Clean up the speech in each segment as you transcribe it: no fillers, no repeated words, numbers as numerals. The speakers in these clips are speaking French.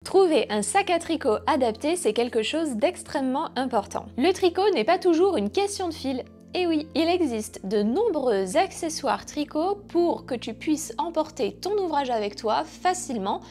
Trouver un sac à tricot adapté, c'est quelque chose d'extrêmement important. Le tricot n'est pas toujours une question de fil. Et oui, il existe de nombreux accessoires tricot pour que tu puisses emporter ton ouvrage avec toi facilement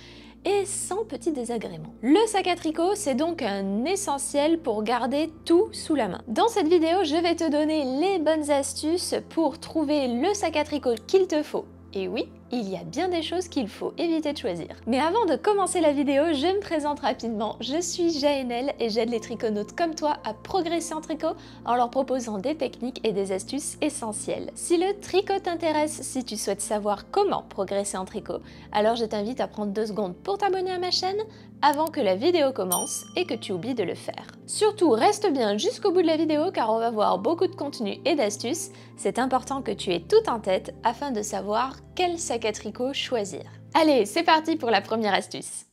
et sans petits désagréments. Le sac à tricot, c'est donc un essentiel pour garder tout sous la main. Dans cette vidéo, je vais te donner les bonnes astuces pour trouver le sac à tricot qu'il te faut. Et oui, il y a bien des choses qu'il faut éviter de choisir. Mais avant de commencer la vidéo, je me présente rapidement. Je suis Jaënel et j'aide les triconautes comme toi à progresser en tricot en leur proposant des techniques et des astuces essentielles. Si le tricot t'intéresse, si tu souhaites savoir comment progresser en tricot, alors je t'invite à prendre 2 secondes pour t'abonner à ma chaîne avant que la vidéo commence et que tu oublies de le faire. Surtout, reste bien jusqu'au bout de la vidéo car on va voir beaucoup de contenu et d'astuces. C'est important que tu aies tout en tête afin de savoir quel sac à tricot choisir. Allez, c'est parti pour la première astuce.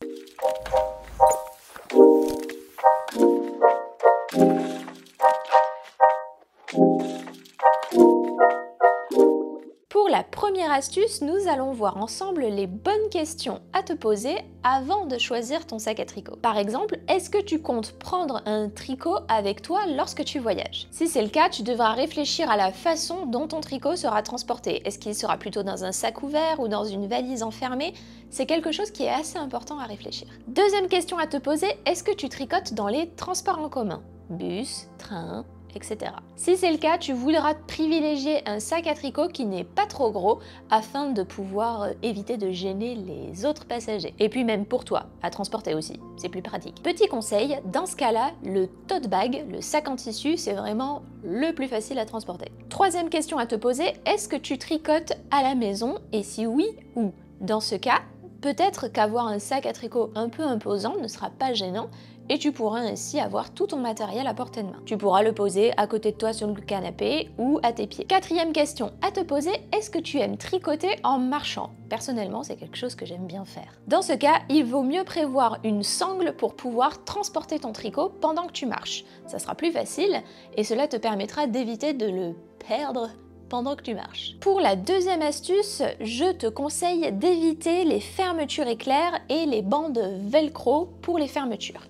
Pour la première astuce, nous allons voir ensemble les bonnes questions à te poser avant de choisir ton sac à tricot. Par exemple, est-ce que tu comptes prendre un tricot avec toi lorsque tu voyages? Si c'est le cas, tu devras réfléchir à la façon dont ton tricot sera transporté. Est-ce qu'il sera plutôt dans un sac ouvert ou dans une valise enfermée? C'est quelque chose qui est assez important à réfléchir. Deuxième question à te poser, est-ce que tu tricotes dans les transports en commun? Bus, train, etc. Si c'est le cas, tu voudras privilégier un sac à tricot qui n'est pas trop gros afin de pouvoir éviter de gêner les autres passagers. Et puis même pour toi, à transporter aussi, c'est plus pratique. Petit conseil, dans ce cas-là, le tote bag, le sac en tissu, c'est vraiment le plus facile à transporter. Troisième question à te poser, est-ce que tu tricotes à la maison et si oui, où? Dans ce cas, peut-être qu'avoir un sac à tricot un peu imposant ne sera pas gênant et tu pourras ainsi avoir tout ton matériel à portée de main. Tu pourras le poser à côté de toi sur le canapé ou à tes pieds. Quatrième question à te poser, est-ce que tu aimes tricoter en marchant? Personnellement, c'est quelque chose que j'aime bien faire. Dans ce cas, il vaut mieux prévoir une sangle pour pouvoir transporter ton tricot pendant que tu marches. Ça sera plus facile et cela te permettra d'éviter de le perdre pendant que tu marches. Pour la deuxième astuce, je te conseille d'éviter les fermetures éclairs et les bandes velcro pour les fermetures.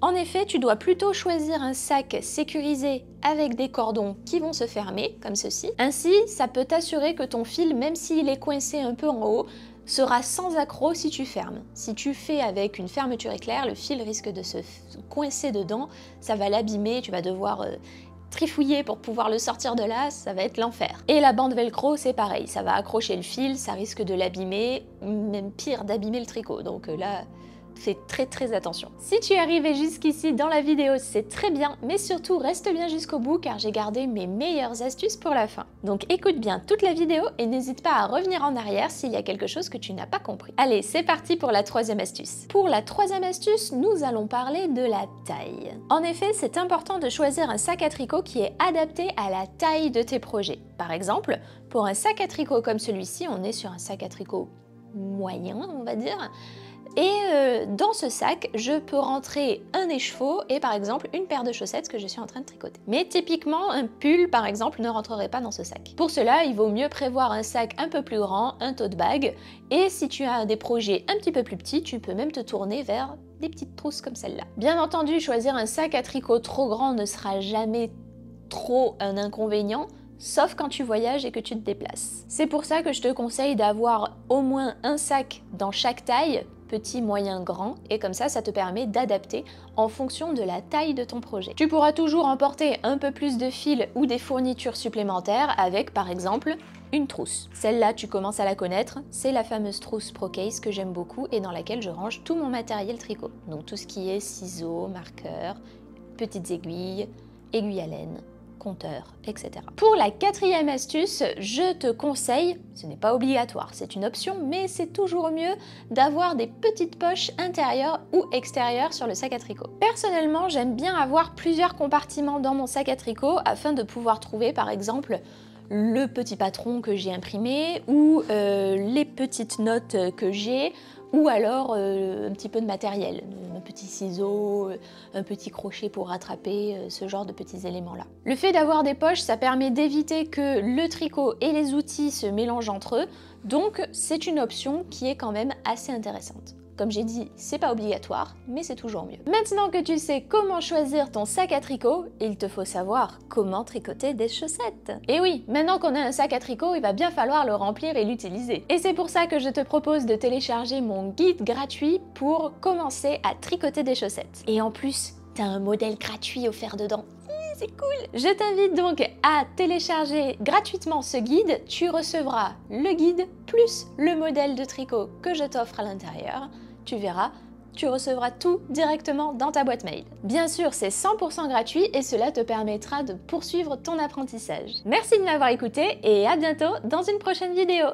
En effet, tu dois plutôt choisir un sac sécurisé avec des cordons qui vont se fermer, comme ceci. Ainsi, ça peut t'assurer que ton fil, même s'il est coincé un peu en haut, sera sans accroc si tu fermes. Si tu fais avec une fermeture éclair, le fil risque de se coincer dedans, ça va l'abîmer, tu vas devoir trifouiller pour pouvoir le sortir de là, ça va être l'enfer. Et la bande velcro, c'est pareil, ça va accrocher le fil, ça risque de l'abîmer, même pire d'abîmer le tricot, donc là, fais très attention. Si tu es arrivé jusqu'ici dans la vidéo, c'est très bien, mais surtout reste bien jusqu'au bout car j'ai gardé mes meilleures astuces pour la fin. Donc écoute bien toute la vidéo et n'hésite pas à revenir en arrière s'il y a quelque chose que tu n'as pas compris. Allez, c'est parti pour la troisième astuce. Pour la troisième astuce, nous allons parler de la taille. En effet, c'est important de choisir un sac à tricot qui est adapté à la taille de tes projets. Par exemple, pour un sac à tricot comme celui-ci, on est sur un sac à tricot moyen, on va dire. Et dans ce sac, je peux rentrer un écheveau et par exemple une paire de chaussettes que je suis en train de tricoter. Mais typiquement, un pull par exemple ne rentrerait pas dans ce sac. Pour cela, il vaut mieux prévoir un sac un peu plus grand, un tote bag. Et si tu as des projets un petit peu plus petits, tu peux même te tourner vers des petites trousses comme celle-là. Bien entendu, choisir un sac à tricot trop grand ne sera jamais trop un inconvénient, sauf quand tu voyages et que tu te déplaces. C'est pour ça que je te conseille d'avoir au moins un sac dans chaque taille, petit, moyen, grand, et comme ça te permet d'adapter en fonction de la taille de ton projet. Tu pourras toujours emporter un peu plus de fil ou des fournitures supplémentaires avec par exemple une trousse. Celle-là, tu commences à la connaître, c'est la fameuse trousse Procase que j'aime beaucoup et dans laquelle je range tout mon matériel tricot. Donc tout ce qui est ciseaux, marqueurs, petites aiguilles, aiguilles à laine, compteur, etc. Pour la quatrième astuce, je te conseille, ce n'est pas obligatoire, c'est une option, mais c'est toujours mieux d'avoir des petites poches intérieures ou extérieures sur le sac à tricot. Personnellement, j'aime bien avoir plusieurs compartiments dans mon sac à tricot afin de pouvoir trouver par exemple le petit patron que j'ai imprimé ou les petites notes que j'ai ou alors un petit peu de matériel, un petit ciseau, un petit crochet pour rattraper, ce genre de petits éléments-là. Le fait d'avoir des poches, ça permet d'éviter que le tricot et les outils se mélangent entre eux, donc c'est une option qui est quand même assez intéressante. Comme j'ai dit, c'est pas obligatoire, mais c'est toujours mieux. Maintenant que tu sais comment choisir ton sac à tricot, il te faut savoir comment tricoter des chaussettes. Et oui, maintenant qu'on a un sac à tricot, il va bien falloir le remplir et l'utiliser. Et c'est pour ça que je te propose de télécharger mon guide gratuit pour commencer à tricoter des chaussettes. Et en plus, t'as un modèle gratuit offert dedans. C'est cool! Je t'invite donc à télécharger gratuitement ce guide. Tu recevras le guide plus le modèle de tricot que je t'offre à l'intérieur. Tu verras, tu recevras tout directement dans ta boîte mail. Bien sûr, c'est 100% gratuit et cela te permettra de poursuivre ton apprentissage. Merci de m'avoir écouté et à bientôt dans une prochaine vidéo.